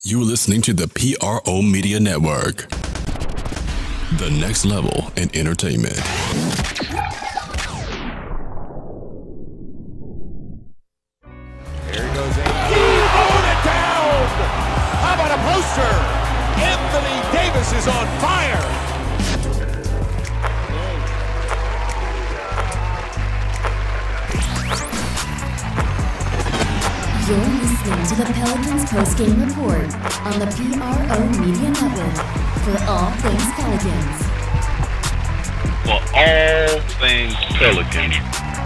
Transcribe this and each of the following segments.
You're listening to the PRO Media Network. The next level in entertainment. There he goes, AD, throwing it down! How about a poster? Anthony Davis is on fire! You're listening to the Pelicans post-game report on the PRO Media Network for all things Pelicans. For all things Pelican,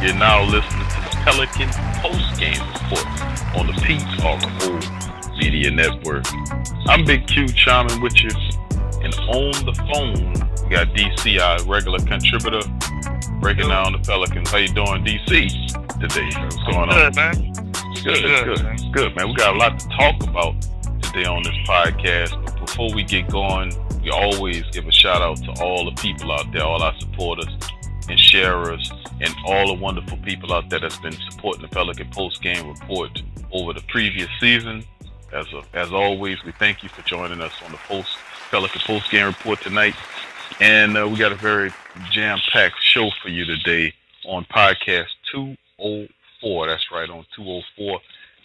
you're now listening to the Pelican post-game report on the PRO Media Network. I'm Big Q chiming with you, and on the phone we got DC, our regular contributor, breaking down the Pelicans. How you doing, DC, today? What's going on? Good, man. Good, man. We got a lot to talk about today on this podcast. But before we get going, we always give a shout out to all the people out there, all our supporters and sharers, and all the wonderful people out there that's been supporting the Pelican post game report over the previous season. As always, we thank you for joining us on the Pelican post game report tonight. And we got a very jam-packed show for you today on podcast 204. That's right, on 204.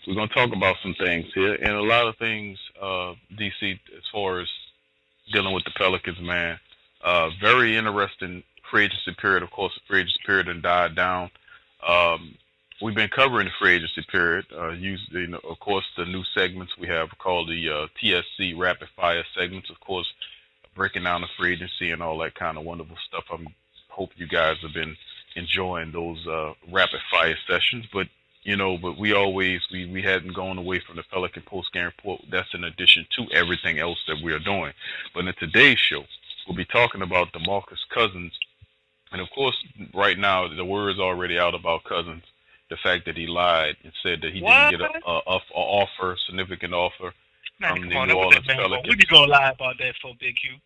We're going to talk about some things here, and a lot of things, DC, as far as dealing with the Pelicans, man. Very interesting free agency period. Of course, the free agency period had died down. We've been covering the free agency period. Of course, the new segments we have called the TSC Rapid Fire segments, of course, breaking down the free agency and all that kind of wonderful stuff. I hope you guys have been enjoying those rapid fire sessions, but we hadn't gone away from the Pelican post game report. That's in addition to everything else that we are doing. But in today's show, we'll be talking about DeMarcus Cousins, and of course, right now the word is already out about Cousins. The fact that he lied and said that he didn't get a significant offer from the New Orleans Pelicans. What you gonna lie about that for, Big Q?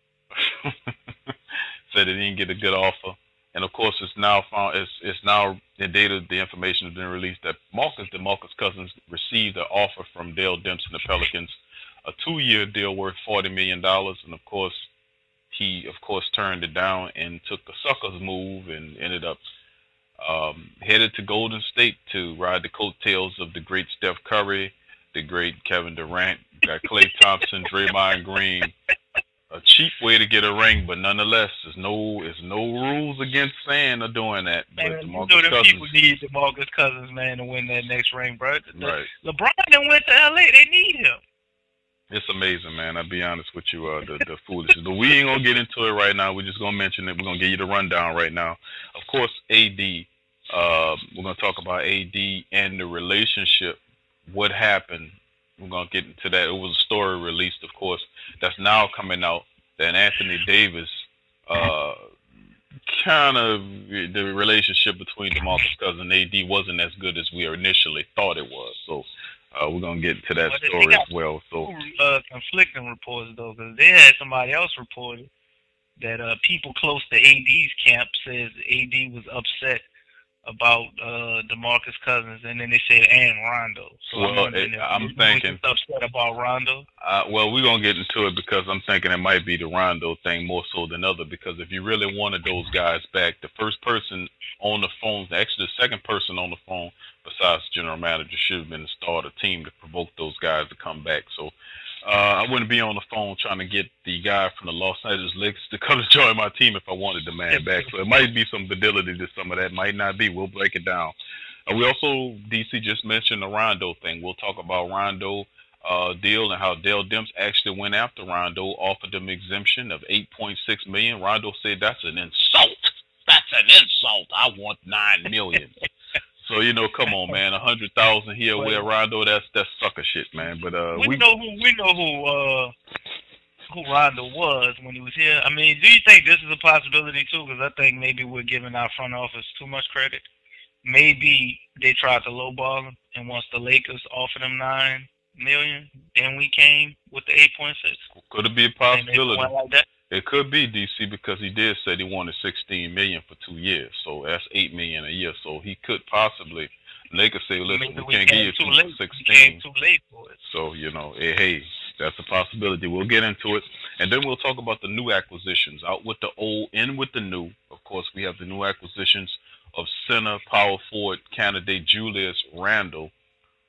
Said that he didn't get a good offer. And of course, it's now the information has been released that DeMarcus Cousins received an offer from Dale Demps and the Pelicans, a 2-year deal worth $40 million. And of course, he turned it down and took the sucker's move and ended up headed to Golden State to ride the coattails of the great Steph Curry, the great Kevin Durant, got Klay Thompson, Draymond Green. A cheap way to get a ring, but nonetheless, there's no rules against saying or doing that. Man, but the people need DeMarcus Cousins, man, to win that next ring, bro. Right. LeBron done went to LA. They need him. It's amazing, man. I'll be honest with you, the foolishness. But we ain't gonna get into it right now. We're just gonna mention it. We're gonna give you the rundown right now. Of course, AD. We're gonna talk about AD and the relationship. What happened? We're going to get into that. It was a story released, of course, that's now coming out that Anthony Davis, the relationship between DeMarcus Cousins and AD wasn't as good as we initially thought it was. So we're going to get into that story as well. So conflicting reports, though, because they had somebody else reported that people close to AD's camp says AD was upset about DeMarcus Cousins, and then they said and Rondo. So I'm thinking upset about Rondo. We're gonna get into it because I'm thinking it might be the Rondo thing more so than other. Because if you really wanted those guys back, the first person on the phone, actually the second person on the phone besides the general manager, should have been to start a team to provoke those guys to come back. So I wouldn't be on the phone trying to get the guy from the Los Angeles Lakers to come to join my team if I wanted the man back. So it might be some fidelity to some of that. Might not be. We'll break it down. We also, DC just mentioned the Rondo thing. We'll talk about Rondo deal and how Dale Demps actually went after Rondo, offered him exemption of $8.6 million. Rondo said, "That's an insult. That's an insult. I want $9 million." So come on, man, 100,000 here where Rondo, that's sucker shit, man. But we know who Rondo was when he was here. I mean, do you think this is a possibility too? Because I think maybe we're giving our front office too much credit. Maybe they tried to lowball him, and once the Lakers offered him $9 million, then we came with the 8.6. Could it be a possibility? Like that? It could be, DC, because he did say he wanted $16 million for 2 years, so that's $8 million a year. So he could possibly. Lakers say, "Listen, we can't give you 2 for 16." We came too late for it. So hey, That's a possibility. We'll get into it, and then we'll talk about the new acquisitions. Out with the old, in with the new. Of course, we have the new acquisitions of center power forward candidate Julius Randle,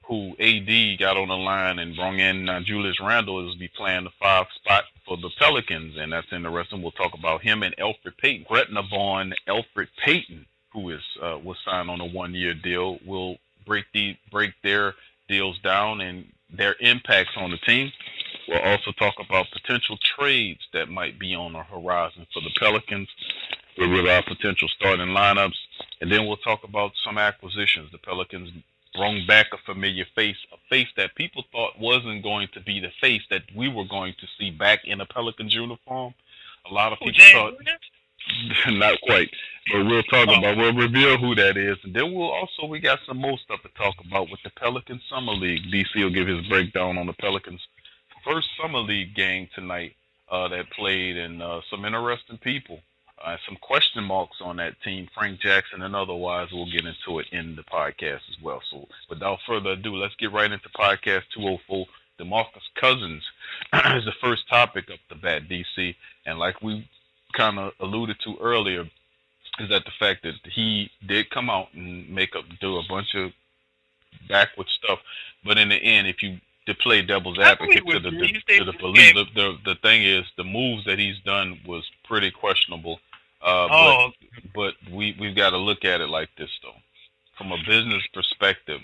who AD got on the line and brought in Julius Randle is be playing the 5 spot for the Pelicans, and that's interesting. We'll talk about him and Elfrid Payton. Gretna-born Elfrid Payton, who is was signed on a 1-year deal, will break their deals down and their impacts on the team. We'll also talk about potential trades that might be on the horizon for the Pelicans with our potential starting lineups. And then we'll talk about some acquisitions. The Pelicans brought back a familiar face, a face that people thought wasn't going to be the face that we were going to see back in a Pelicans uniform. A lot of people thought, not quite, but we'll reveal who that is. And then we got some more stuff to talk about with the Pelicans Summer League. DC will give his breakdown on the Pelicans' first Summer League game tonight that played, and some interesting people. Some question marks on that team, Frank Jackson and otherwise. We'll get into it in the podcast as well. So without further ado, let's get right into podcast 204. DeMarcus Cousins is the first topic up the bat, DC. And like we kind of alluded to earlier, is that the fact that he did come out and do a bunch of backward stuff. But in the end, if you to play devil's advocate to the belief, the thing is, the moves that he's done was pretty questionable. But we've got to look at it like this, though. From a business perspective,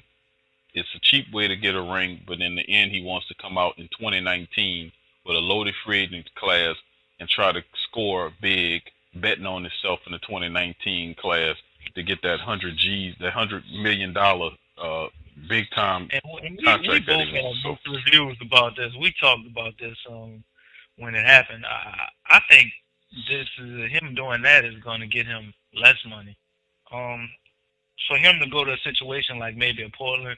it's a cheap way to get a ring, but in the end, he wants to come out in 2019 with a loaded free agent class and try to score big, betting on himself in the 2019 class to get that $100 million big time contract. We both had reviews about this. We talked about this when it happened. I think him doing that is going to get him less money. For him to go to a situation like maybe a Portland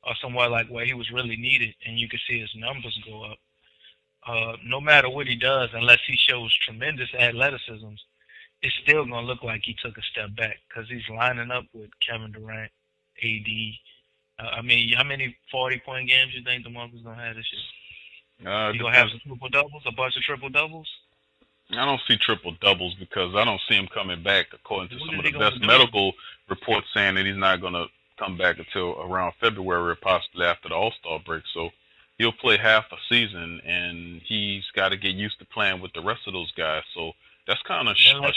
or somewhere like where he was really needed and you could see his numbers go up, no matter what he does, unless he shows tremendous athleticism, it's still going to look like he took a step back because he's lining up with Kevin Durant, AD. How many 40-point games you think DeMarcus is going to have this year? You going to have some triple-doubles, a bunch of triple-doubles? I don't see triple-doubles because I don't see him coming back, according to some of the best medical reports saying that he's not going to come back until around February or possibly after the All-Star break. So he'll play half a season, and he's got to get used to playing with the rest of those guys. So that's kind of a short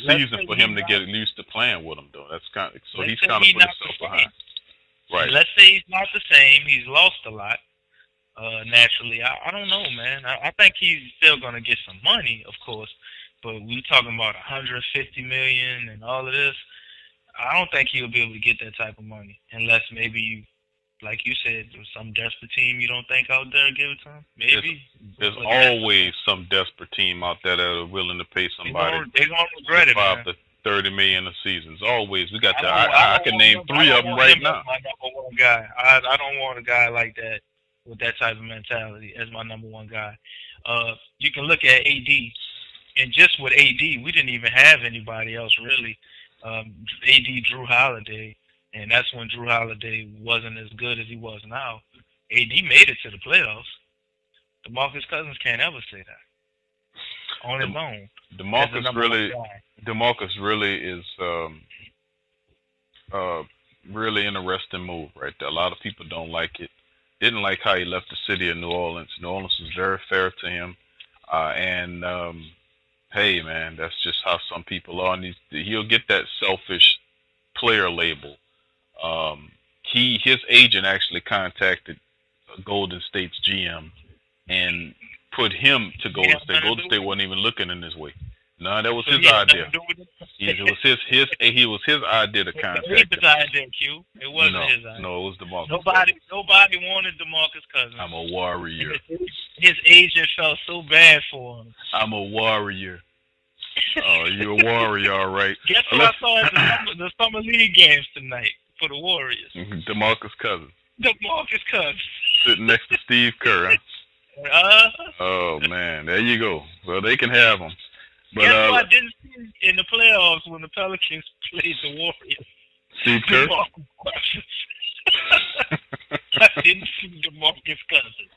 season for him to get used to playing with them, though. That's kind of, so he's kind of put himself behind. Right. Let's say he's not the same. He's lost a lot. Naturally, I don't know, man. I think he's still going to get some money, of course, but we talking about $150 million and all of this. I don't think he'll be able to get that type of money unless maybe, like you said, there's some desperate team you don't think out there give it to him. Maybe there's always some desperate team out there that are willing to pay somebody. They're gonna regret it, man. $30 million a season. Always. We got I can name 3 of them right now. My number one guy. I don't want a guy like that with that type of mentality as my number one guy. You can look at AD, and just with AD, we didn't even have anybody else really. AD Drew Holiday, and that's when Drew Holiday wasn't as good as he was now. AD made it to the playoffs. DeMarcus Cousins can't ever say that on his own. DeMarcus really is really interesting move right there. A lot of people don't like it. Didn't like how he left the city of New Orleans. New Orleans was very fair to him. Hey, man, that's just how some people are. And he'll get that selfish player label. His agent actually contacted Golden State's GM and put him to Golden State. Golden State wasn't even looking in his way. No, that was his idea. It was his idea to contact him. His idea, Q. It wasn't his idea. No, it was DeMarcus. Nobody wanted DeMarcus Cousins. I'm a warrior. His agent felt so bad for him. I'm a warrior. Oh, you're a warrior, all right. Guess what I saw at the Summer League games tonight for the Warriors? DeMarcus Cousins. DeMarcus Cousins. Sitting next to Steve Kerr. Oh, man. There you go. Well, they can have him. But, guess what I didn't see in the playoffs when the Pelicans played the Warriors? Steve Kerr? I didn't see DeMarcus Cousins.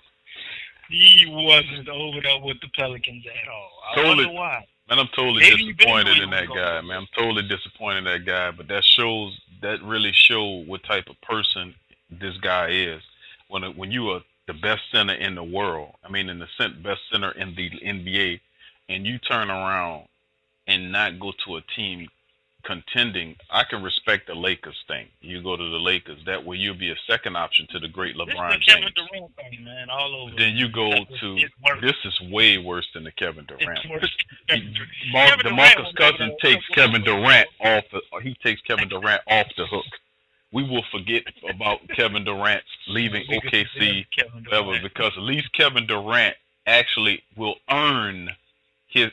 he wasn't over there with the Pelicans at all. I wonder why. Man, I'm totally disappointed in that guy, man. I'm totally disappointed in that guy, but that really shows what type of person this guy is. When you are the best center in the world, I mean, best center in the NBA, and you turn around and not go to a team contending, I can respect the Lakers thing. You go to the Lakers, that way you'll be a second option to the great LeBron James. Kevin Durant thing, man, all over. Then you go to this is way worse than the Kevin Durant. It's worse than DeMarcus Cousins takes Kevin Durant off. He takes Kevin Durant off the hook. We will forget about Kevin Durant leaving OKC, whatever, because at least Kevin Durant actually will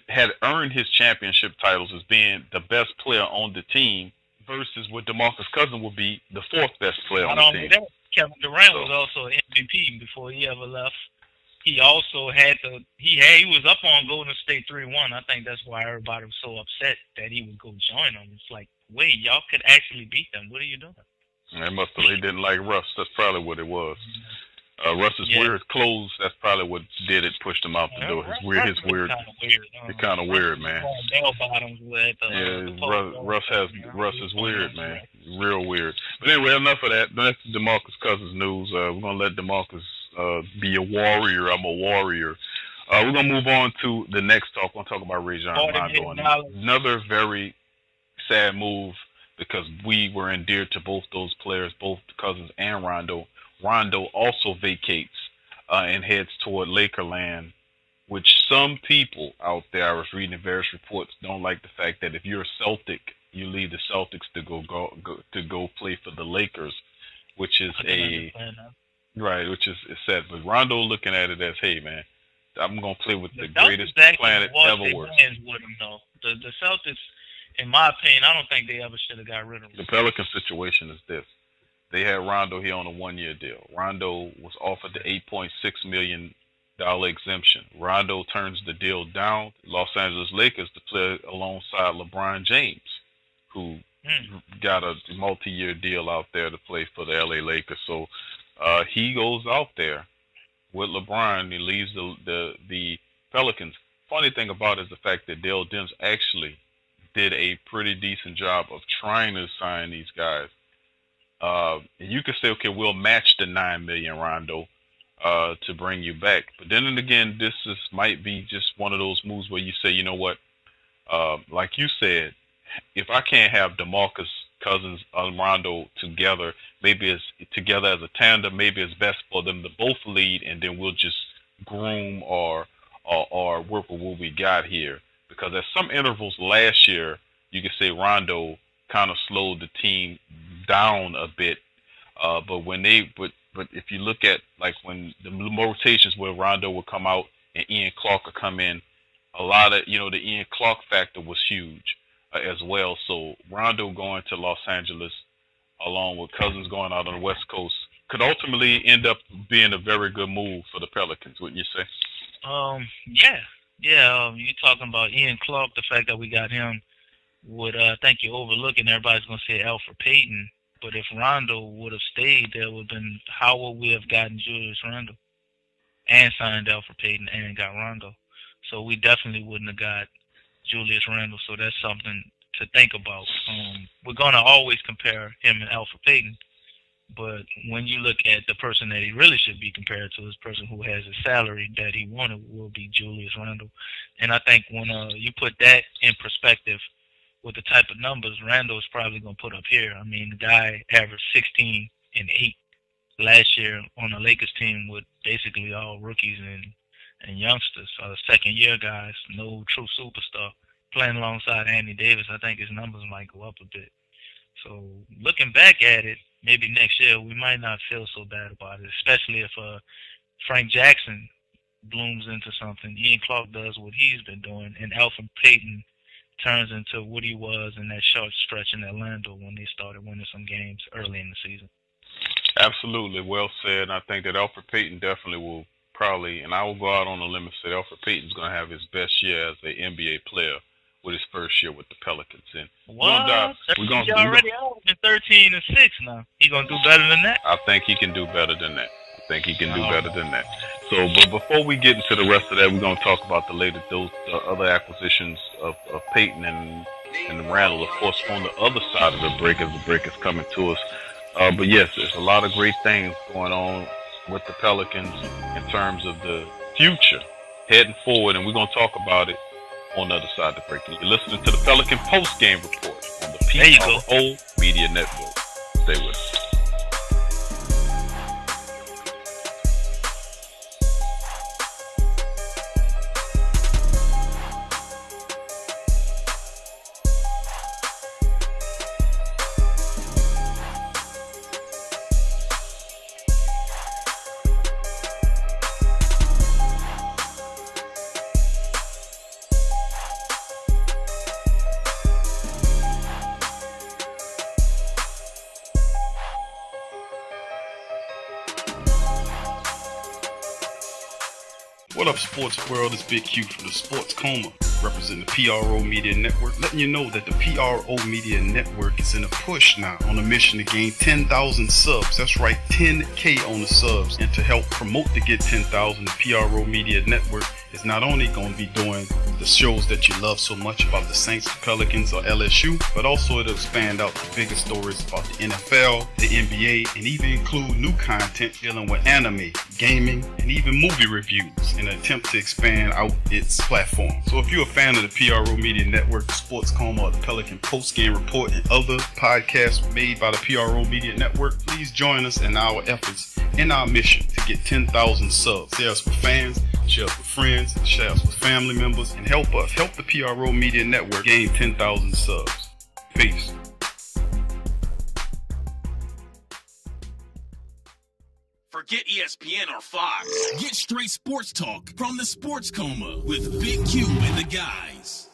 had earned his championship titles as being the best player on the team versus what DeMarcus Cousins would be the fourth best player on the team. That, Kevin Durant was also an MVP before he ever left. He also he was up on Golden State 3-1. I think that's why everybody was so upset that he would go join them. It's like, wait, y'all could actually beat them. What are you doing? He didn't like Russ. That's probably what it was. Russ's weird clothes, that's probably what did it, pushed him out the door. His weird. It's kind of weird, man. Russ is weird, man. Real weird. But anyway, enough of that. That's DeMarcus Cousins news. We're going to let DeMarcus be a warrior. I'm a warrior. We're going to move on to the next talk. We're going to talk about Rajon Rondo. Another very sad move because we were endeared to both those players, both Cousins and Rondo. Rondo also vacates and heads toward Lakerland, which some people out there, I was reading various reports, don't like the fact that if you're a Celtic, you leave the Celtics to go play for the Lakers, which is which is sad. But Rondo looking at it as, hey man, I'm gonna play with the greatest planet ever. The Celtics, in my opinion, I don't think they ever should have got rid of him. The Pelican situation is this. They had Rondo here on a one-year deal. Rondo was offered the $8.6 million exemption. Rondo turns the deal down. Los Angeles Lakers to play alongside LeBron James, who got a multi-year deal out there to play for the LA Lakers. So he goes out there with LeBron. He leaves the Pelicans. Funny thing about it is the fact that Dale Demps actually did a pretty decent job of trying to sign these guys. And you could say, okay, we'll match the $9 million, Rondo, to bring you back. But then again, this might be just one of those moves where you say, you know what, like you said, if I can't have DeMarcus Cousins and Rondo together, maybe it's together as a tandem, maybe it's best for them to both lead, and then we'll just groom or work with what we got here. Because at some intervals last year, you could say Rondo kind of slowed the team down a bit, but if you look at like when the rotations where Rondo would come out and Ian Clark would come in, a lot of the Ian Clark factor was huge as well. So Rondo going to Los Angeles along with Cousins going out on the West Coast could ultimately end up being a very good move for the Pelicans, wouldn't you say? You're talking about Ian Clark. The fact that we got him would I think you're overlooking. Everybody's gonna say Alfred Payton. But if Rondo would have stayed, there would have been, how would we have gotten Julius Randle and signed Alfred Payton and got Rondo? So we definitely wouldn't have got Julius Randle. So that's something to think about. We're going to always compare him and Alfred Payton. But when you look at the person that he really should be compared to, is the person who has a salary that he wanted, will be Julius Randle. And I think when you put that in perspective, with the type of numbers Randle is probably going to put up here. I mean, the guy averaged 16 and 8 last year on the Lakers team with basically all rookies and youngsters, second-year guys, no true superstar. Playing alongside Anthony Davis, I think his numbers might go up a bit. So looking back at it, maybe next year we might not feel so bad about it, especially if Frank Jackson blooms into something. Ian Clark does what he's been doing, and Alfred Payton turns into what he was in that short stretch in Orlando when they started winning some games early in the season. Absolutely. Well said. I think that Alfred Payton definitely will probably, and I will go out on a limb and say Alfred Payton's going to have his best year as an NBA player with his first year with the Pelicans. And he's already averaging 13 and 6 now. He's going to do better than that? I think he can do better than that. think he can do better than that. So, but before we get into the rest of that, we're going to talk about the other acquisitions of Payton and Randle, of course, on the other side of the break as the break is coming to us. But yes, there's a lot of great things going on with the Pelicans in terms of the future heading forward, and we're going to talk about it on the other side of the break. You're listening to the Pelican post-game report on the PRO Media Network. Stay with us. What up, sports world? It's Big Q from the Sports Coma, representing the PRO Media Network, letting you know that the PRO Media Network is in a push now on a mission to gain 10,000 subs. That's right, 10K on the subs. And to help promote to get 10,000, the PRO Media Network is not only going to be doing the shows that you love so much about the Saints, the Pelicans, or LSU, but also it'll expand out the biggest stories about the NFL, the NBA, and even include new content dealing with anime, gaming, and even movie reviews in an attempt to expand out its platform. So if you're a fan of the PRO Media Network, the Sports Coma, or the Pelican Post Game Report, and other podcasts made by the PRO Media Network, please join us in our efforts in our mission to get 10,000 subs. Share us with fans, share us with friends, share us with family members, and help the PRO Media Network gain 10,000 subs. Peace. Forget ESPN or Fox. Get straight sports talk from the Sports Coma with Big Q and the guys.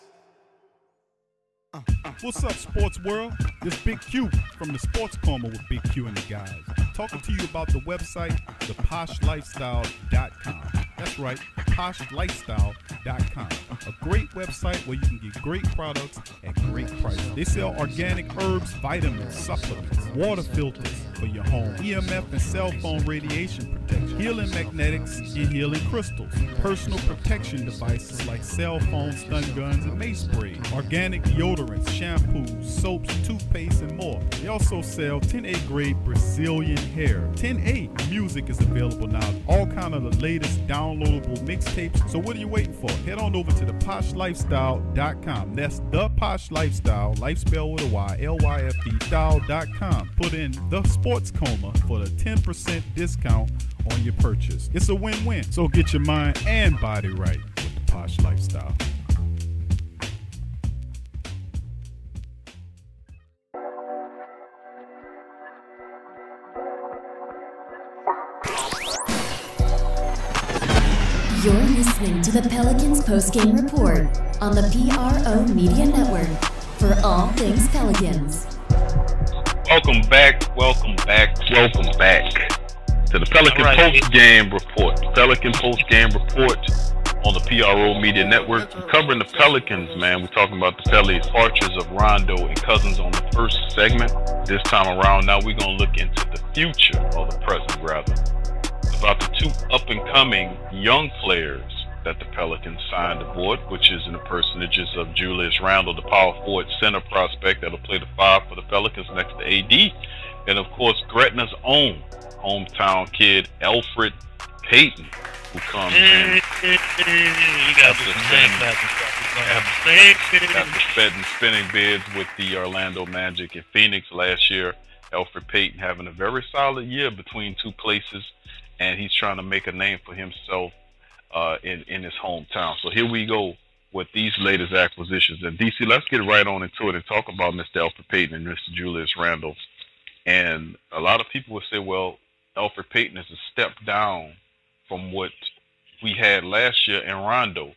What's up, sports world? This Big Q from the Sports Coma with Big Q and the guys. Talking to you about the website, theposhlifestyle.com. That's right, poshlifestyle.com. A great website where you can get great products at great prices. They sell organic herbs, vitamins, supplements, water filters for your home, EMF and cell phone radiation protection, healing magnetics and healing crystals, personal protection devices like cell phones, stun guns, and mace sprays, organic deodorants, shampoos, soaps, toothpaste, and more. They also sell 10A grade Brazilian hair. 10A music is available now. All kind of the latest downloadable mixtapes. So what are you waiting for? Head on over to theposhlifestyle.com. That's the Posh Lifestyle, life spelled with a Y, LYFD style.com. Put in the Sports Coma for the 10% discount on your purchase. It's a win-win. So get your mind and body right with the Posh Lifestyle. You're listening to the Pelicans post-game report on the PRO Media Network for all things Pelicans. Welcome back to the Pelican post-game report. Pelican post-game report on the PRO Media Network. We're covering the Pelicans, man. We're talking about the Pelly's departures of Rondo and Cousins on the first segment. This time around, now we're going to look into the future, or the present rather, about the two up-and-coming young players that the Pelicans signed aboard, which is in the personages of Julius Randle, the power forward center prospect that'll play the 5 for the Pelicans next to AD, and of course Gretna's own hometown kid, Elfrid Payton, who comes in after spinning bids with the Orlando Magic and Phoenix last year. Elfrid Payton having a very solid year between two places, and he's trying to make a name for himself in his hometown. So here we go with these latest acquisitions. And DC, let's get right on into it and talk about Mr. Elfrid Payton and Mr. Julius Randle. And a lot of people would say, well, Elfrid Payton is a step down from what we had last year in Rondo.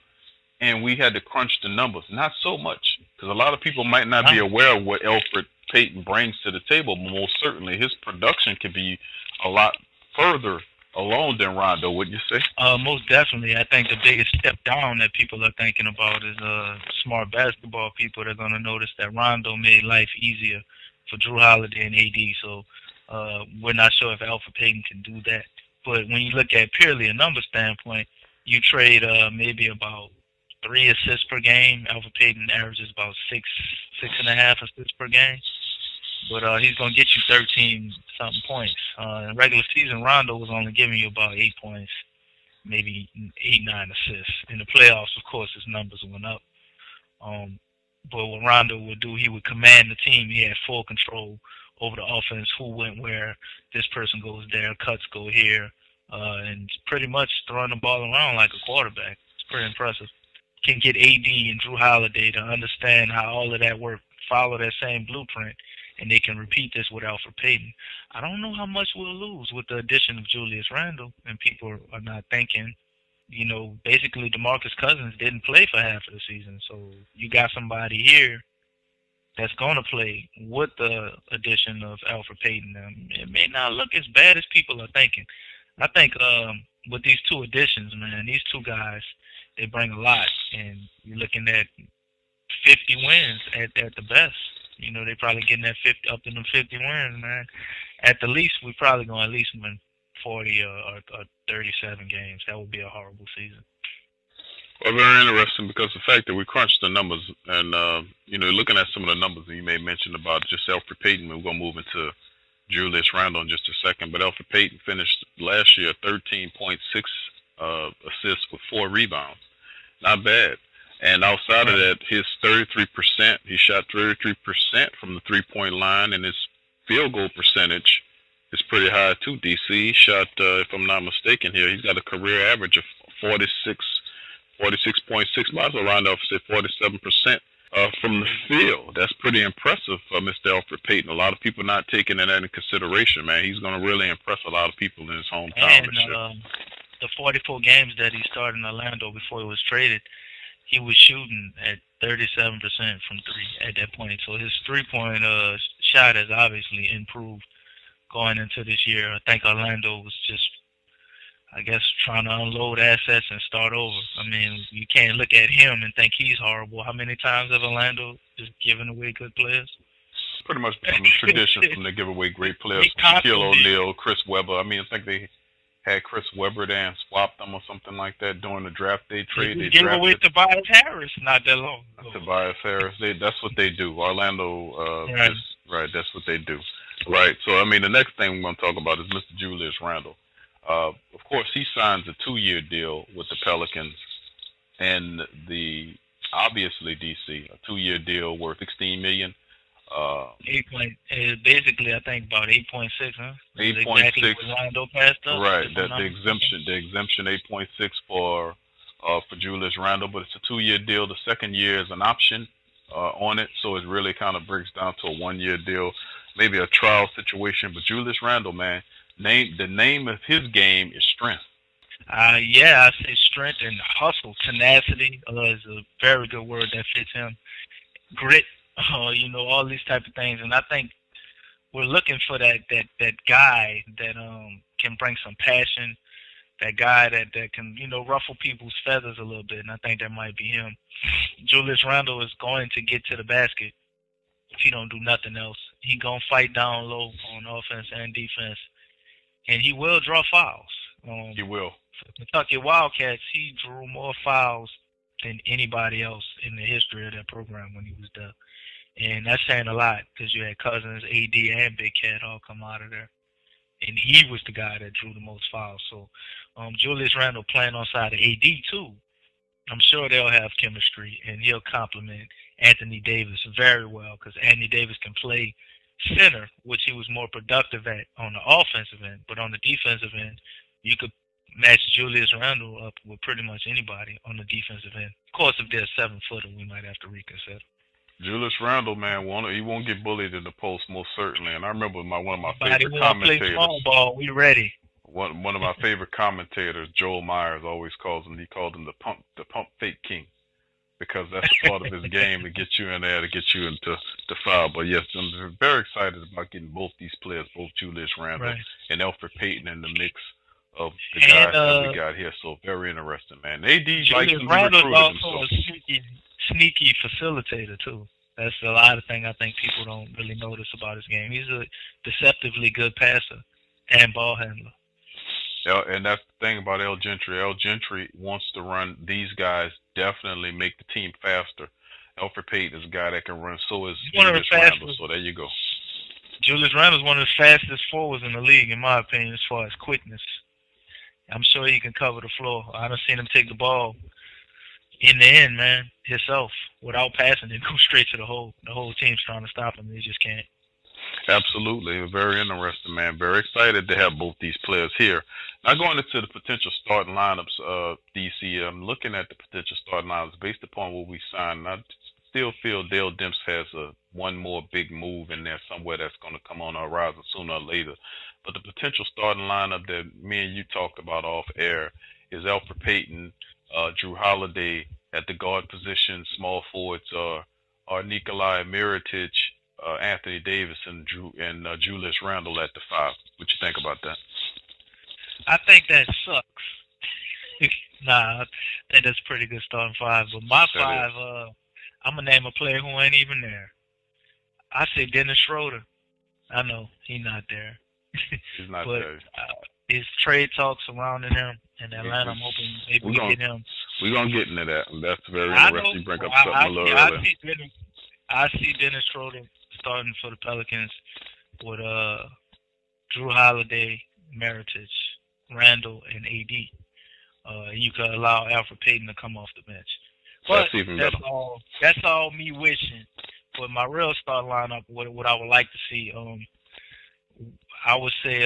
And we had to crunch the numbers. Not so much, because a lot of people might not be aware of what Elfrid Payton brings to the table, but most certainly his production can be a lot further along than Rondo, wouldn't you say? Most definitely. I think the biggest step down that people are thinking about is smart basketball people. They're going to notice that Rondo made life easier for Drew Holiday and AD. So we're not sure if Elfrid Payton can do that. But when you look at purely a number standpoint, you trade maybe about 3 assists per game. Alfred Payton averages about 6.5 assists per game. But he's going to get you 13-something points. In regular season, Rondo was only giving you about 8 points, maybe 8, 9 assists. In the playoffs, of course, his numbers went up. But what Rondo would do, he would command the team. He had full control over the offense, who went where, this person goes there, cuts go here, and pretty much throwing the ball around like a quarterback. It's pretty impressive. Can get AD and Drew Holiday to understand how all of that work, follow that same blueprint, and they can repeat this with Alfred Payton. I don't know how much we'll lose with the addition of Julius Randle, and people are not thinking, you know, basically DeMarcus Cousins didn't play for half of the season, so you got somebody here that's going to play with the addition of Alfred Payton. It may not look as bad as people are thinking. I think with these two additions, man, these two guys, they bring a lot, and you're looking at 50 wins at the best. You know, they're probably getting that 50 up to them 50 wins, man. At the least, we're probably going to at least win 40 or 37 games. That would be a horrible season. Well, very interesting, because the fact that we crunched the numbers, and you know, looking at some of the numbers that you may mention about just Alfred Payton, we're going to move into Julius Randle in just a second. But Alfred Payton finished last year 13.6 assists with 4 rebounds. Not bad. And outside of that, his 33%, he shot 33% from the three-point line, and his field goal percentage is pretty high too. DC shot, if I'm not mistaken here, he's got a career average of 46.6, might as well round off and say 47% from the field. That's pretty impressive for Mr. Alfred Payton. A lot of people not taking that into consideration, man. He's going to really impress a lot of people in his hometown. And the 44 games that he started in Orlando before he was traded, he was shooting at 37% from 3 at that point. So his three-point shot has obviously improved going into this year. I think Orlando was just, I guess, trying to unload assets and start over. I mean, you can't look at him and think he's horrible. How many times have Orlando just given away good players? Pretty much become a tradition from to give away great players. Shaquille O'Neal, Chris Webber. I mean, I think they had Chris Webber there and swapped them or something like that during the draft day trade. They gave away Tobias Harris not that long ago. Tobias Harris. That's what they do. Orlando, right. That's what they do. Right. So, I mean, the next thing we're going to talk about is Mr. Julius Randle. Of course, he signs a 2-year deal with the Pelicans, and obviously DC, a 2-year deal worth $16 million. Basically, I think about 8.6, huh? 8.6. Exactly what Rondo passed up. Right. The exemption 8.6 for Julius Randle, but it's a 2-year deal. The second year is an option on it, so it really kind of breaks down to a 1-year deal, maybe a trial situation. But Julius Randle, man, the name of his game is strength. Yeah, I say strength and hustle. Tenacity is a very good word that fits him. Grit. You know, all these type of things, and I think we're looking for that guy that can bring some passion, that guy that can, you know, ruffle people's feathers a little bit, and I think that might be him. Julius Randle is going to get to the basket if he don't do nothing else. He gonna fight down low on offense and defense, and he will draw fouls. He will. For the Kentucky Wildcats, he drew more fouls than anybody else in the history of that program when he was there. And that's saying a lot, because you had Cousins, AD, and Big Cat all come out of there. And he was the guy that drew the most fouls. So Julius Randle playing on side of AD, too. I'm sure they'll have chemistry, and he'll complement Anthony Davis very well, because Anthony Davis can play center, which he was more productive at on the offensive end. But on the defensive end, you could match Julius Randle up with pretty much anybody on the defensive end. Of course, if they're a 7-footer, we might have to reconsider. Julius Randle, man, he won't get bullied in the post, most certainly. And I remember one of my favorite commentators. Play small ball, we ready. One of my favorite commentators, Joel Myers, always called him the pump fake king, because that's a part of his game to get you in there, to get you into the foul. But yes, I'm very excited about getting both these players, both Julius Randle and Alfred Payton, in the mix of the guys that we got here. So very interesting, man. AD likes to be recruited also a sneaky facilitator too. That's a lot of things I think people don't really notice about his game. He's a deceptively good passer and ball handler. And that's the thing about El Gentry. El Gentry wants to run these guys, definitely make the team faster. Alfred Payton is a guy that can run. So is Julius Randle. So there you go. Julius Randle is one of the fastest forwards in the league, in my opinion, as far as quickness. I'm sure he can cover the floor. I've seen him take the ball in the end, man, himself, without passing it, go straight to the hole. The whole team's trying to stop him. They just can't. Absolutely. Very interesting, man. Very excited to have both these players here. Now going into the potential starting lineups, DC, I'm looking at the potential starting lineups based upon what we signed. I still feel Dale Demps has one more big move in there somewhere that's going to come on the horizon sooner or later. But the potential starting lineup that me and you talked about off air is Alfred Payton, Drew Holiday at the guard position, small forwards are Nikolai Mirotic, Anthony Davis, and Julius Randle at the 5. What you think about that? I think that sucks. Nah, I think that's a pretty good starting 5. But my 5, I'm going to name a player who ain't even there. I say Dennis Schroeder. I know he's not there. He's not but, there. His trade talks surrounding him in Atlanta, I'm hoping maybe we get him. We're going to get into that. That's very interesting. You bring up something a little earlier. I see Dennis Schroeder starting for the Pelicans with Drew Holiday, Mirotic, Randle, and AD. You could allow Alfred Payton to come off the bench. But that's all me wishing. But my real start lineup, what I would like to see, I would say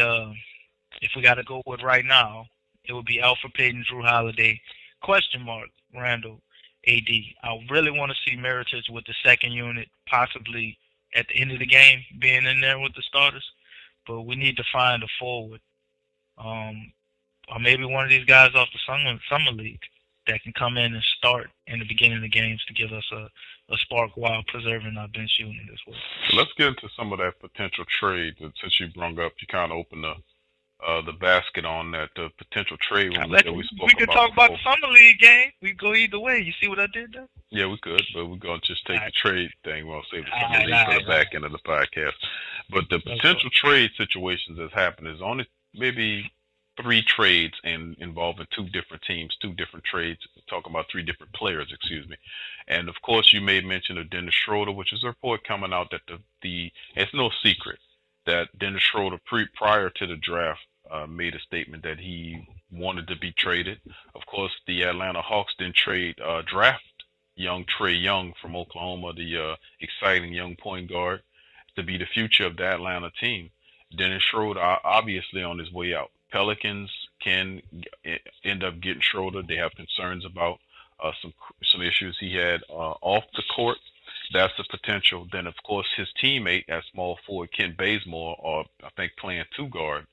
if we got to go with right now, it would be Alfred Payton, Drew Holiday, Randle, AD. I really want to see Mirotic with the second unit, possibly at the end of the game, being in there with the starters. But we need to find a forward, or maybe one of these guys off the summer league that can come in and start in the beginning of the games to give us a spark while preserving our bench unit as well. So let's get into some of that potential trade. Since you brought up, you kind of opened the basket on that potential trade that we spoke about. We could talk about the summer league game. We go either way. You see what I did there? Yeah, we could, but we're going to just take the trade thing. We'll save the summer league for the back end of the podcast. But the potential trade situations that's happened is only maybe 3 trades involving 2 different teams, 2 different trades. We're talking about 3 different players, excuse me. And of course, you made mention of Dennis Schroeder, which is a report coming out that it's no secret that Dennis Schroeder, prior to the draft, made a statement that he wanted to be traded. Of course, the Atlanta Hawks didn't draft young Trae Young from Oklahoma, the exciting young point guard, to be the future of the Atlanta team. Dennis Schroeder obviously on his way out. Pelicans can end up getting Schroeder. They have concerns about some issues he had off the court. That's the potential. Then, of course, his teammate at small forward, Kent Bazemore, or I think playing 2 guard.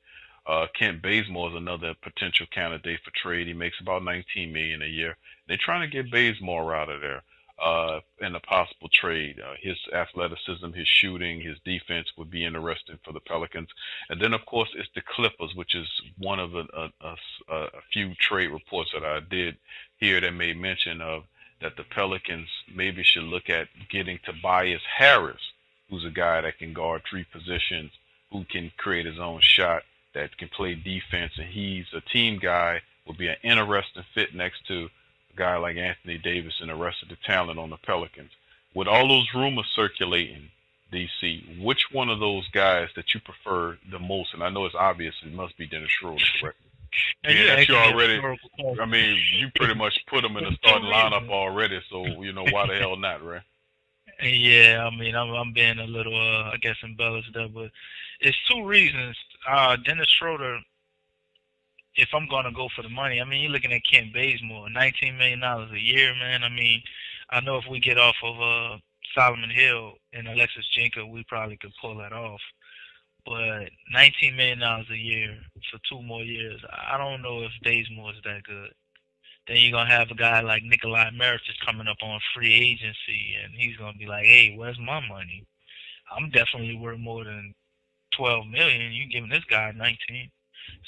Kent Bazemore is another potential candidate for trade. He makes about $19 million a year. They're trying to get Bazemore out of there in a possible trade. His athleticism, his shooting, his defense would be interesting for the Pelicans. And then, of course, it's the Clippers, which is one of a few trade reports that I did hear that made mention of that the Pelicans maybe should look at getting Tobias Harris, who's a guy that can guard 3 positions, who can create his own shot, that can play defense, and he's a team guy, will be an interesting fit next to a guy like Anthony Davis and the rest of the talent on the Pelicans. With all those rumors circulating, DC, which one of those guys that you prefer the most? And I know it's obvious, it must be Dennis Schroeder, correct? You pretty much put him in the starting lineup already, so why the hell not, right? Yeah, I'm being a little, I guess, embellished there, but it's 2 reasons. Dennis Schroeder, if I'm going to go for the money, you're looking at Kent Bazemore, $19 million a year, man. I know if we get off of Solomon Hill and Alexis Jenka, we probably could pull that off. But $19 million a year for 2 more years, I don't know if Bazemore is that good. Then you're going to have a guy like Nikolai Mirotic coming up on free agency, and he's going to be like, hey, where's my money? I'm definitely worth more than $12 million. You giving this guy 19.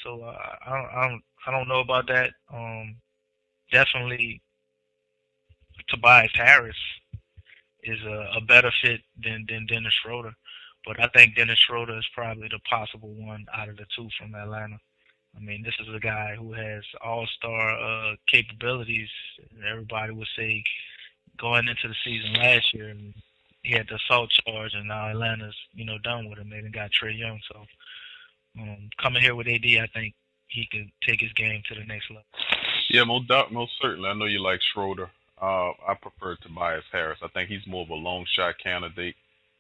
So I don't know about that. Definitely Tobias Harris is a better fit than Dennis Schroeder. But I think Dennis Schroeder is probably the possible one out of the 2 from Atlanta. I mean, this is a guy who has all-star capabilities. Everybody would say going into the season last year, he had the assault charge, and now Atlanta's, done with him. They done got Trae Young. So coming here with AD, I think he could take his game to the next level. Yeah, most certainly. I know you like Schroeder. I prefer Tobias Harris. I think he's more of a long shot candidate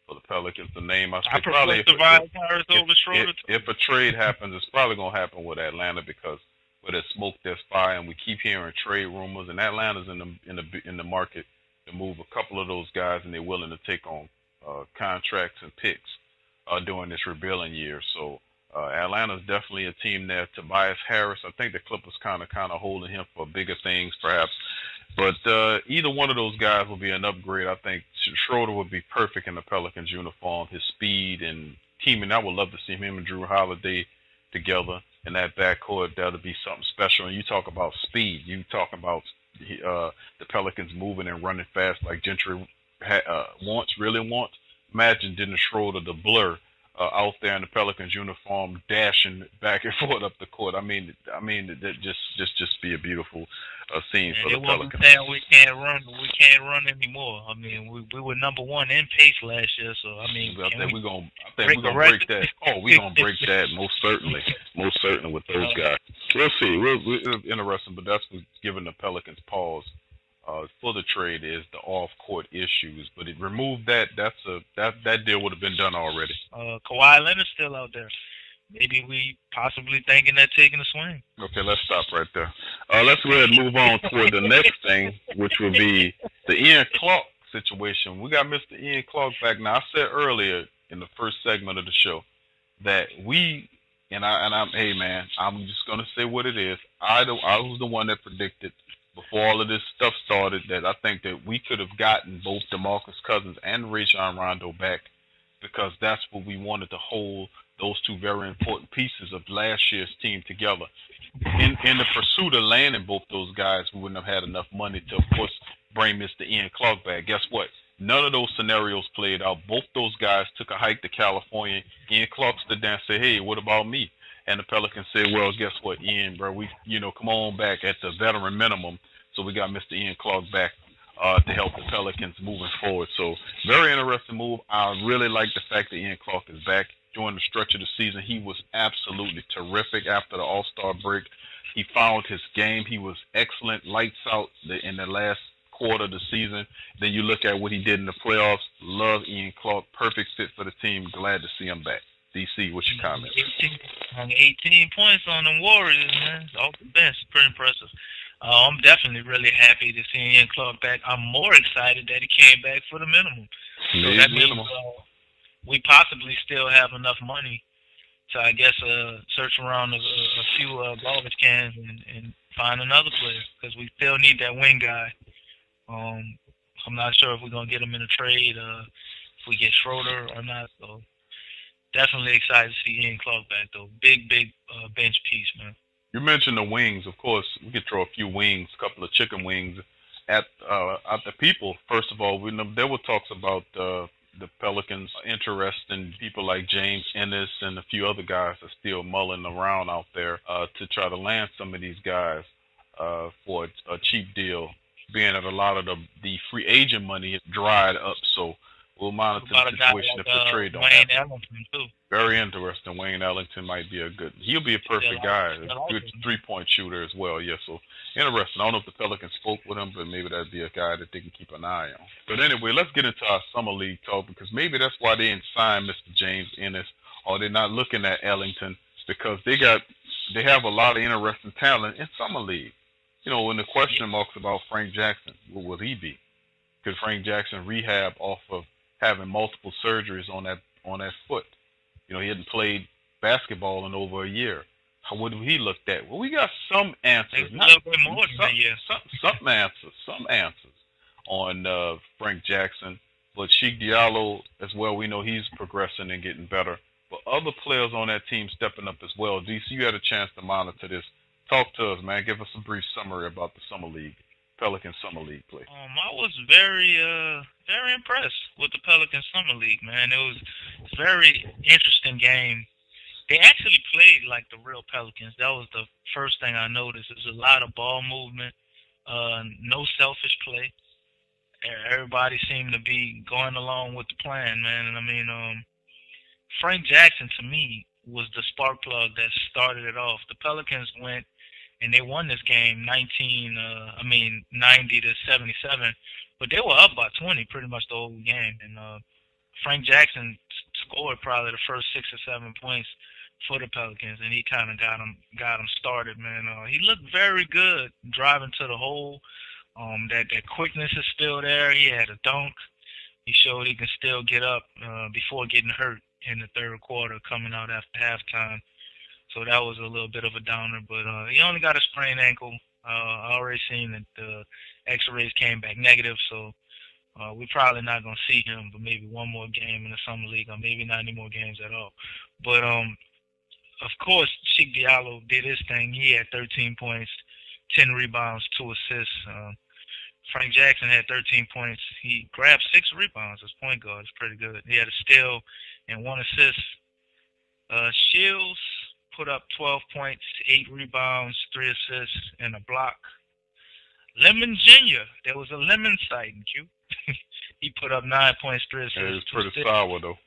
for the Pelicans. The name I say probably Tobias Harris over Schroeder. If a trade happens, it's probably gonna happen with Atlanta because where there's smoke, there's fire, and we keep hearing trade rumors. And Atlanta's in the market to move a couple of those guys, and they're willing to take on contracts and picks during this rebuilding year. So Atlanta's definitely a team there. Tobias Harris, I think the Clippers kind of holding him for bigger things, perhaps. But either one of those guys will be an upgrade. I think Schroeder would be perfect in the Pelicans uniform. His speed and teaming, I would love to see him and Drew Holiday together in that backcourt. That'll be something special. And you talk about speed. You talk about the Pelicans moving and running fast like Gentry really wants. Imagine Dennis Schroeder, the blur, out there in the Pelicans uniform, dashing back and forth up the court. I mean, that just be a beautiful scene for the Pelicans. We can't run anymore. I mean, we were number one in pace last year, so I mean, I think we're gonna break that. Oh, we're gonna break that most certainly with those guys. We'll see. We're interesting, but that's what's giving the Pelicans pause for the trade is the off-court issues. But it removed that. That deal would have been done already. Kawhi Leonard's still out there. Maybe we possibly thinking that taking a swing. Okay, let's stop right there. Let's go ahead and move on toward the next thing, which would be the Ian Clark situation. We got Mr. Ian Clark back. Now, I said earlier in the first segment of the show that hey man, I'm just gonna say what it is. I was the one that predicted before all of this stuff started that I think that we could have gotten both DeMarcus Cousins and Rajon Rondo back because that's what we wanted to hold those two very important pieces of last year's team together. In the pursuit of landing both those guys, we wouldn't have had enough money to, of course, bring Mr. Ian Clark back. Guess what? None of those scenarios played out. Both those guys took a hike to California. Ian Clark stood down and said, hey, what about me? And the Pelicans said, well, guess what, Ian, bro, come on back at the veteran minimum. So we got Mr. Ian Clark back to help the Pelicans moving forward. So very interesting move. I really like the fact that Ian Clark is back. During the stretch of the season, he was absolutely terrific after the All-Star break. He found his game. He was excellent, lights out in the last quarter of the season. Then you look at what he did in the playoffs. Love Ian Clark. Perfect fit for the team. Glad to see him back. DC, what's your comment? 18 points on the Warriors, man. Off the bench. Pretty impressive. I'm definitely really happy to see Ian Clark back. I'm more excited that he came back for the minimum. So that means we possibly still have enough money to, I guess, search around a few garbage cans and find another player because we still need that wing guy. I'm not sure if we're going to get him in a trade, if we get Schroeder or not. So definitely excited to see Ian Clark back, though. Big bench piece, man. You mentioned the wings. Of course, we could throw a few wings, a couple of chicken wings at the people. First of all, there were talks about the Pelicans interest in people like James Ennis and a few other guys are still mulling around out there to try to land some of these guys for a cheap deal, being that a lot of the free agent money is dried up. So we'll monitor the situation if the trade don't happen. Wayne Ellington, too. Very interesting. Wayne Ellington might be he'll be a perfect guy. A good three-point shooter as well. Yeah, so interesting. I don't know if the Pelicans spoke with him, but maybe that'd be a guy that they can keep an eye on. But anyway, let's get into our summer league talk because maybe that's why they didn't sign Mr. James Ennis or they're not looking at Ellington because they have a lot of interesting talent in summer league. When the question marks about Frank Jackson, what will he be? Could Frank Jackson rehab off of having multiple surgeries on that foot? He hadn't played basketball in over a year. How would he look at? Well, we got some answers. A little bit more than a year. Some answers on Frank Jackson. But Sheik Diallo as well, we know he's progressing and getting better. But other players on that team stepping up as well. DC, you had a chance to monitor this. Talk to us, man. Give us a brief summary about the Summer League, Pelican Summer League play. I was very impressed with the Pelican Summer League, man. It was a very interesting game they actually played like the real Pelicans. That was the first thing I noticed. There's a lot of ball movement, no selfish play. Everybody seemed to be going along with the plan, man. And I mean, Frank Jackson to me was the spark plug that started it off. The Pelicans went and they won this game 90 to 77, but they were up by 20 pretty much the whole game. And Frank Jackson scored probably the first 6 or 7 points for the Pelicans, and he kind of got them started, man. He looked very good driving to the hole. That quickness is still there. He had a dunk. He showed he can still get up before getting hurt in the third quarter, coming out after halftime. So that was a little bit of a downer, but he only got a sprained ankle. I already seen that the X-rays came back negative, so we're probably not going to see him, but maybe one more game in the summer league, or maybe not any more games at all. But of course, Cheikh Diallo did his thing. He had 13 points, 10 rebounds, 2 assists. Frank Jackson had 13 points. He grabbed 6 rebounds as point guard. It's pretty good. He had a steal and 1 assist. Shields put up 12 points, 8 rebounds, 3 assists, and a block. Lemon Jr., there was a lemon sighting, Q. He put up 9 points, 3 assists. Yeah, he was pretty sour, though.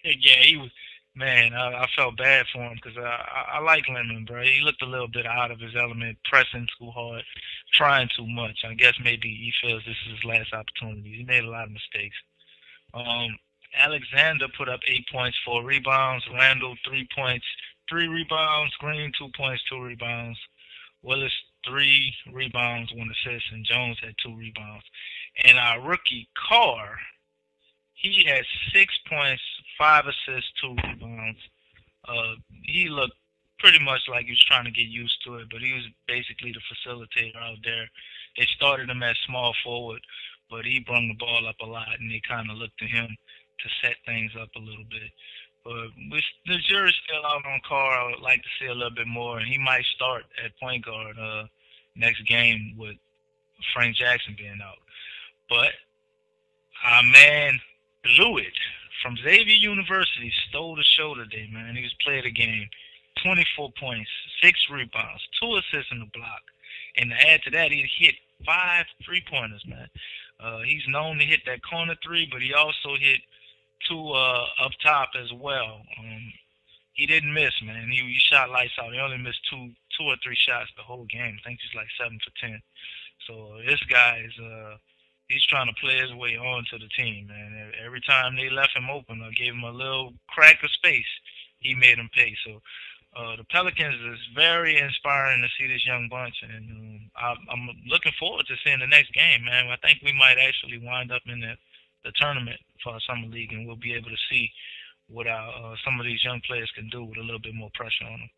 Yeah, he was. Man, I felt bad for him because I like Lemon, bro. He looked a little bit out of his element, pressing too hard, trying too much. I guess maybe he feels this is his last opportunity. He made a lot of mistakes. Alexander put up 8 points, 4 rebounds. Randle, 3 points, 3 rebounds. Green, 2 points, 2 rebounds. Willis, 3 rebounds, 1 assist. And Jones had 2 rebounds. And our rookie, Carr, he had 6 points, 5 assists, 2 rebounds. He looked pretty much like he was trying to get used to it, but he was basically the facilitator out there. They started him at small forward, but he brought the ball up a lot, and they kind of looked to him to set things up a little bit. But the jury's still out on Carr. I would like to see a little bit more, and he might start at point guard next game with Frank Jackson being out. But our man blew it. From Xavier University, stole the show today, man. He was playing the game. 24 points, 6 rebounds, 2 assists in the block. And to add to that, he hit 5 3-pointers, man. He's known to hit that corner 3, but he also hit 2 up top as well. He didn't miss, man. He shot lights out. He only missed 2 or 3 shots the whole game. I think he's like 7 for 10. So this guy is he's trying to play his way on to the team, man. Every time they left him open or gave him a little crack of space, he made them pay. So the Pelicans is very inspiring to see this young bunch, and I'm looking forward to seeing the next game, man. I think we might actually wind up in the tournament for our summer league, and we'll be able to see what some of these young players can do with a little bit more pressure on them.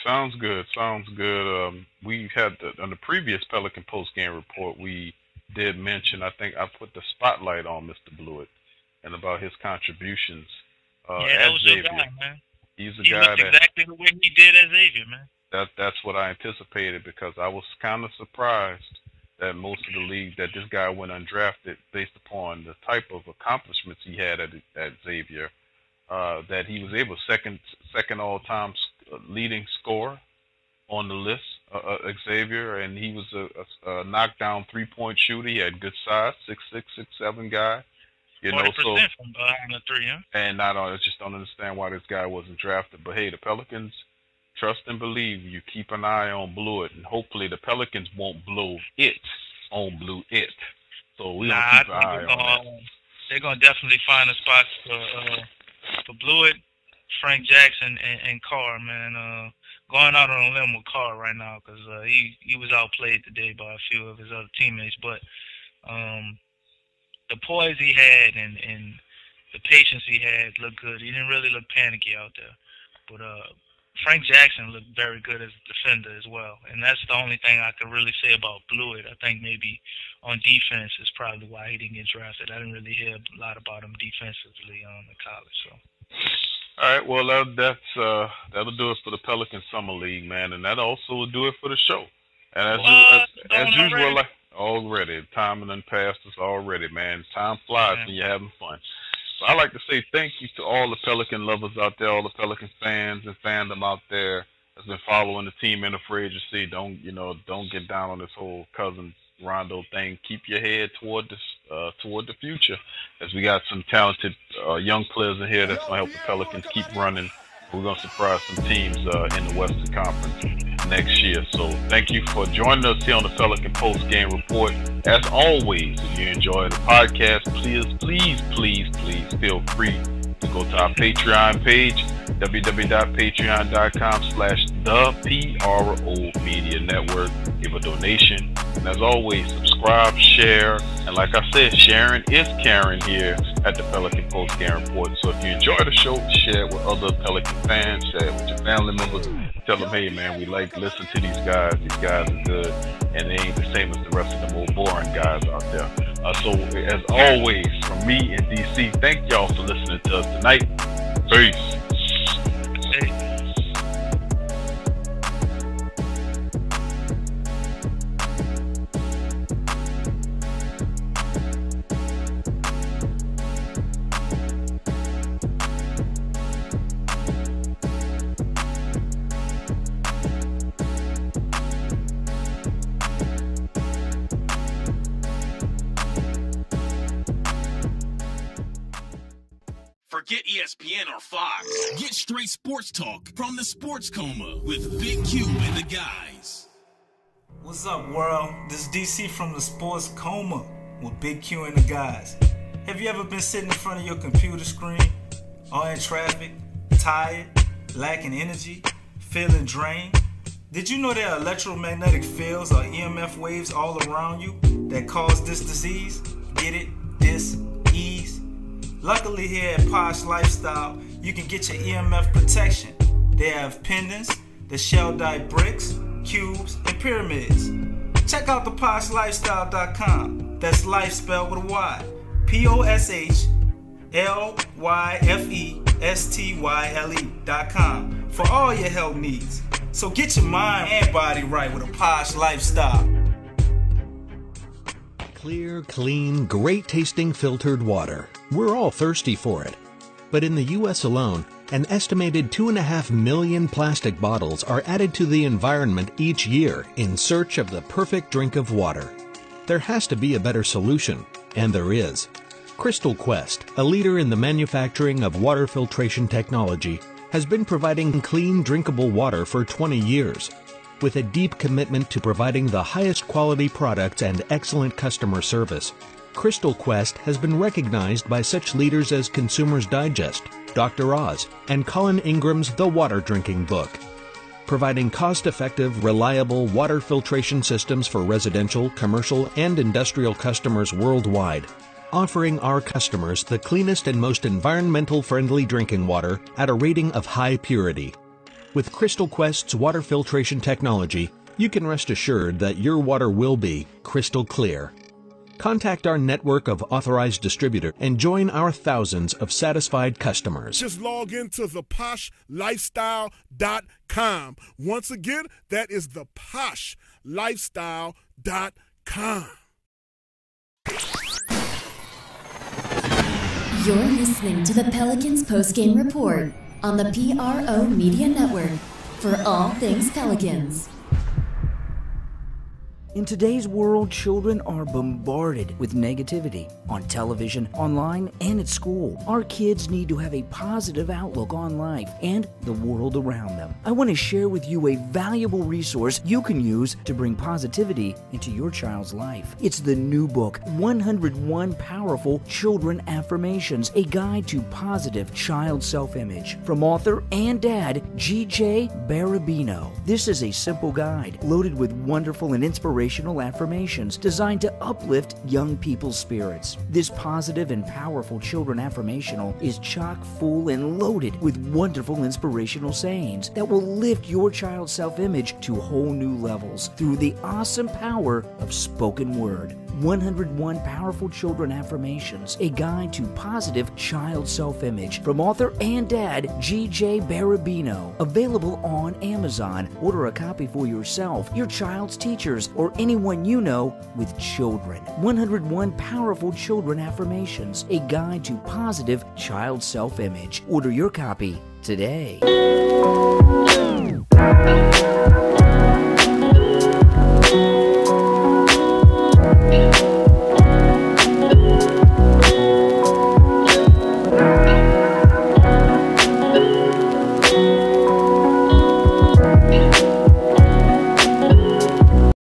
Sounds good. Sounds good. We had on the previous Pelican post-game report, we did mention, I think I put the spotlight on Mr. Blewett and about his contributions at Xavier. Guy, man. He's a guy that exactly the way he did at Xavier, man. That's what I anticipated, because I was kind of surprised that most of the league, that this guy went undrafted based upon the type of accomplishments he had at Xavier. That he was able second all-time leading scorer on the list, Xavier, and he was a knockdown 3-point shooter. He had good size, 6'6", 6'7" guy. 40% from behind the 3, huh? And I just don't understand why this guy wasn't drafted. But hey, the Pelicans, trust and believe. You keep an eye on Blewett, and hopefully the Pelicans won't blow it on Blewett. So we're gonna keep an eye on that. They're gonna definitely find a spot for Blewett, Frank Jackson, and Carr, man. Going out on a limb with Carr right now, because he was outplayed today by a few of his other teammates. But the poise he had and the patience he had looked good. He didn't really look panicky out there. But Frank Jackson looked very good as a defender as well. And that's the only thing I could really say about Blewett. I think maybe on defense is probably why he didn't get drafted. I didn't really hear a lot about him defensively in college. So. All right, well, that'll do it for the Pelican Summer League, man, and that also will do it for the show. And as usual, already, time and passed us already, man. Time flies when you're having fun. So I like to say thank you to all the Pelican lovers out there, all the Pelican fans and fandom out there that's been following the team in the free agency. Don't get down on this whole cousin Rondo thing. Keep your head toward the future, as we got some talented young players in here that's gonna help the Pelicans keep running. We're gonna surprise some teams in the Western Conference next year. So thank you for joining us here on the Pelican Post Game Report. As always, if you enjoy the podcast, please feel free to go to our Patreon page, www.patreon.com/the PRO Media Network. Give a donation. And as always, subscribe, share, and like I said, sharing is caring here at the Pelican Post Game Report. So if you enjoy the show, share it with other Pelican fans, share it with your family members. Tell them, hey man, we like listen to these guys. These guys are good, and they ain't the same as the rest of the more boring guys out there. So as always, from me and DC, thank y'all for listening to us tonight. Peace. Forget ESPN or Fox. Get straight sports talk from the Sports Coma with Big Q and the guys. What's up, world? This is DC from the Sports Coma with Big Q and the guys. Have you ever been sitting in front of your computer screen, or in traffic, tired, lacking energy, feeling drained? Did you know there are electromagnetic fields or EMF waves all around you that cause this disease? Get it? Dis-ease? Luckily here at Posh Lifestyle, you can get your EMF protection. They have pendants, the shell-dyed bricks, cubes, and pyramids. Check out the PoshLifestyle.com. That's life spelled with a Y. PoshLyfestyle.com for all your health needs. So get your mind and body right with a Posh Lifestyle. Clear, clean, great-tasting filtered water. We're all thirsty for it. But in the U.S. alone, an estimated 2.5 million plastic bottles are added to the environment each year in search of the perfect drink of water. There has to be a better solution, and there is. Crystal Quest, a leader in the manufacturing of water filtration technology, has been providing clean, drinkable water for 20 years. With a deep commitment to providing the highest quality products and excellent customer service, Crystal Quest has been recognized by such leaders as Consumers Digest, Dr. Oz, and Colin Ingram's The Water Drinking Book. Providing cost-effective, reliable water filtration systems for residential, commercial, and industrial customers worldwide, offering our customers the cleanest and most environmental-friendly drinking water at a rating of high purity. With Crystal Quest's water filtration technology, you can rest assured that your water will be crystal clear. Contact our network of authorized distributors and join our thousands of satisfied customers. Just log into thePoshLifestyle.com. Once again, that is thePoshLifestyle.com. You're listening to the Pelicans Post-Game Report on the PRO Media Network for all things Pelicans. In today's world, children are bombarded with negativity on television, online, and at school. Our kids need to have a positive outlook on life and the world around them. I want to share with you a valuable resource you can use to bring positivity into your child's life. It's the new book, 101 Powerful Children Affirmations, a guide to positive child self-image, from author and dad, G.J. Barabino. This is a simple guide loaded with wonderful and inspirational affirmations designed to uplift young people's spirits. This positive and powerful children affirmational is chock full and loaded with wonderful inspirational sayings that will lift your child's self-image to whole new levels through the awesome power of spoken word. 101 Powerful Children Affirmations, a guide to positive child self-image from author and dad G.J. Barabino. Available on Amazon. Order a copy for yourself, your child's teachers, or anyone you know with children. 101 Powerful Children Affirmations, a guide to positive child self-image. Order your copy today.